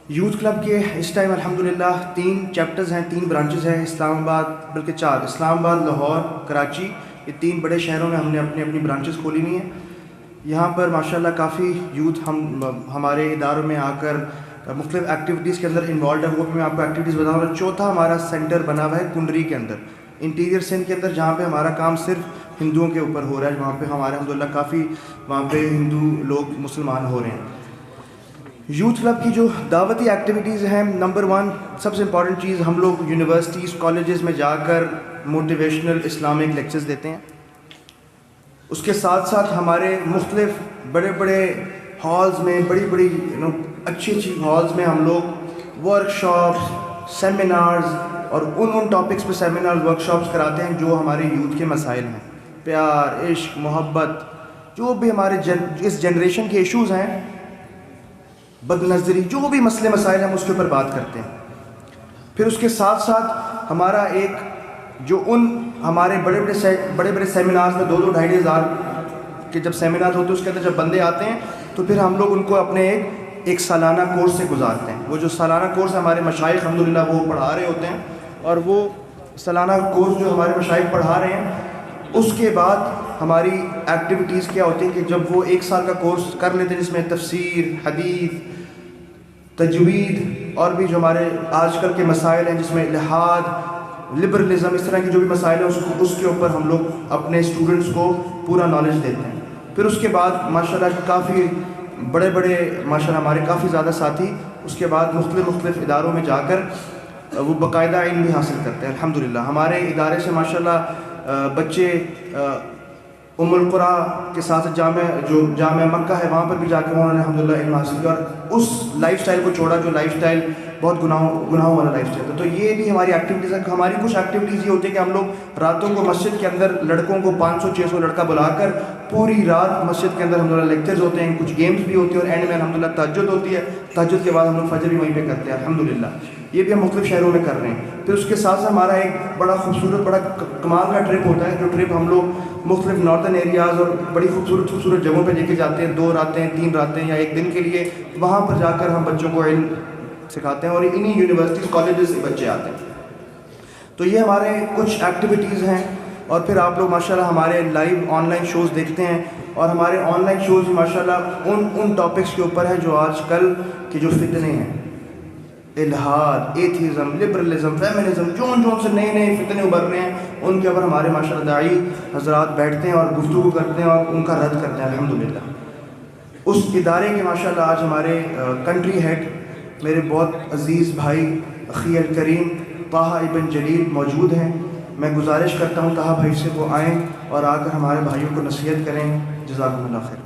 Youth club के इस time अल्हम्दुलिल्लाह 3 चैप्टर्स हैं, 3 ब्रांचेस हैं इस्लामाबाद, बल्कि 4 इस्लामाबाद, लाहौर, कराची, ये 3 बड़े शहरों में हमने अपनी अपनी ब्रांचेस खोली हुई हैं। यहाँ पर माशाल्लाह काफ़ी यूथ हमारे इदारों में आकर मुख्तलिफ एक्टिविटीज़ के अंदर इन्वॉल्व है। वो भी मैं आपको एक्टिविटीज़ बता रहा हूँ। चौथा हमारा सेंटर बना हुआ है कुंडरी के अंदर, इंटीरियर सिंध के अंदर, जहाँ पे हमारा काम सिर्फ हिंदुओं के ऊपर हो रहा है। वहाँ पे हमारे अल्हम्दुलिल्लाह काफ़ी वहाँ पे हिंदू लोग मुसलमान हो रहे हैं। यूथ क्लब की जो दावती एक्टिविटीज़ हैं, नंबर 1 सबसे इम्पॉर्टेंट चीज़, हम लोग यूनिवर्सिटीज़ कॉलेजेस में जाकर मोटिवेशनल इस्लामिक लेक्चर्स देते हैं। उसके साथ साथ हमारे मुख्तलिफ बड़े बड़े हॉल्स में, बड़ी बड़ी अच्छी अच्छी हॉल्स में हम लोग वर्कशॉप्स, सेमिनार्स और उन टॉपिक्स पे सेमिनार्स, वर्कशॉप्स कराते हैं जो हमारे यूथ के मसाइल हैं। प्यार, इश्क, मोहब्बत, जो भी हमारे इस जनरेशन के इश्यूज़ हैं, बदनज़री, जो भी मसले मसाइल हम उसके ऊपर बात करते हैं। फिर उसके साथ साथ हमारा एक जो हमारे बड़े बड़े सेमिनार्स में 2-2 ढाई हज़ार के जब सेमिनार होते हैं, उसके अंदर जब बंदे आते हैं तो फिर हम लोग उनको अपने एक सालाना कोर्स से गुजारते हैं। वो जो सालाना कोर्स हमारे मशाइख अल्हम्दुलिल्लाह वो पढ़ा रहे होते हैं, और वो सालाना कोर्स जो हमारे मशाइख पढ़ा रहे हैं, उसके बाद हमारी एक्टिविटीज़ क्या होती हैं कि जब वो 1 साल का कोर्स कर लेते हैं जिसमें तफसीर, हदीस, तजवीद और भी जो हमारे आजकल के मसाइल हैं जिसमें इल्हाद, लिबरलिज़म, इस तरह की जो भी मसाइल हैं उसके ऊपर हम लोग अपने स्टूडेंट्स को पूरा नॉलेज देते हैं। फिर उसके बाद माशाल्लाह काफ़ी बड़े बड़े माशाल्लाह हमारे काफ़ी ज़्यादा साथी उसके बाद मुख्तलिफ इदारों में जाकर वो बाकायदा इल्म भी हासिल करते हैं। अल्हम्दुलिल्लाह हमारे इदारे से माशाल्लाह बच्चे उम्मुल कुरा के साथ जामे मक्का है, वहाँ पर भी जाकर उन्होंने अल्हम्दुलिल्लाह इल्म हासिल किया और उस लाइफ़स्टाइल को छोड़ा जो लाइफ़स्टाइल बहुत गुनाहों वाला लाइफ़स्टाइल था। तो ये भी हमारी एक्टिविटीज़ है। हमारी कुछ एक्टिविटीज़ ये होती है कि हम लोग रातों को मस्जिद के अंदर लड़कों को 500-600 लड़का बुलाकर पूरी रात मस्जिद के अंदर अल्हम्दुलिल्लाह लेक्चर्स होते हैं, कुछ गेम्स भी होती है और एंड में अल्हम्दुलिल्लाह तहज्जुद होती है। तहज्जुद के बाद हम लोग फजर भी वहीं पे करते हैं अल्हम्दुलिल्लाह। ये भी हम मुख्तलिफ शहरों में कर रहे हैं। फिर उसके साथ साथ हमारा एक बड़ा खूबसूरत, बड़ा कमाल का ट्रिप होता है, जो ट्रिप हम लोग मुख्तलिफ नॉर्थन एरियाज़ और बड़ी खूबसूरत जगहों पे लेके जाते हैं। 2 रातें, 3 रातें या 1 दिन के लिए वहाँ पर जाकर हम बच्चों को इल्म सिखाते हैं और इन्हीं यूनिवर्सिटीज़ कॉलेजेस से बच्चे आते हैं। तो ये हमारे कुछ एक्टिविटीज़ हैं। और फिर आप लोग माशाल्लाह हमारे लाइव ऑनलाइन शोज़ देखते हैं, और हमारे ऑनलाइन शोज़ माशाल्लाह उन टॉपिक्स के ऊपर हैं जो आजकल के जो फितने हैं, इल्हाद, एथिज़म, लिबरलिज़म, फेमिनिज़म, जो से नए फितने उभर रहे हैं, उनके ऊपर हमारे माशाल्लाह दाई हज़रात बैठते हैं और गुफ्तगू करते हैं और उनका रद्द करते हैं अल्हम्दुलिल्लाह। उस इदारे के माशाल्लाह आज हमारे कंट्री हेड मेरे बहुत अज़ीज़ भाई अख़ी अल करीम ताहा इब्न जलील मौजूद हैं। मैं गुजारिश करता हूँ ताहा भाई से वो आएँ और आकर हमारे भाइयों को नसीहत करें। जज़ाकुमुल्लाह खैर।